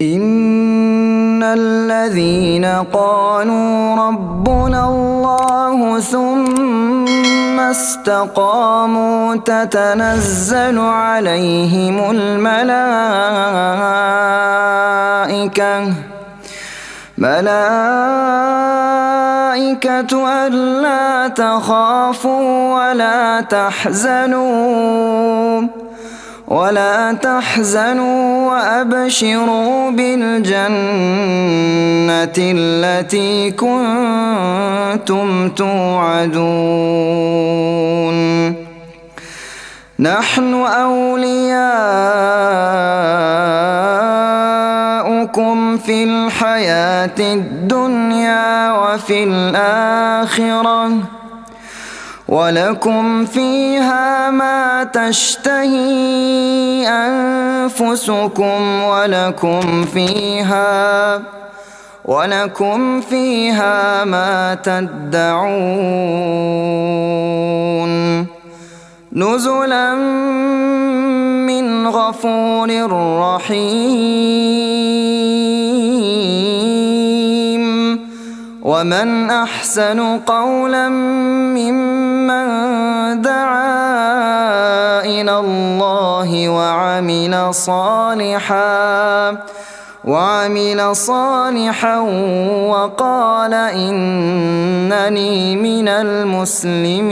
إن الذين قالوا ربنا الله ثم استقاموا تتنزل عليهم الملائكة ألا تخافوا ولا تحزنوا وأبشروا بالجنة التي كنتم توعدون نحن أولياؤكم في الحياة الدنيا وفي الآخرة ولكم فيها ما تشتهي أنفسكم ولكم فيها ما تدعون نزلا من غفور رحيم ومن أحسن قولا ممن دعا إلى الله وعمل صالحا وقال إنني من المسلمين.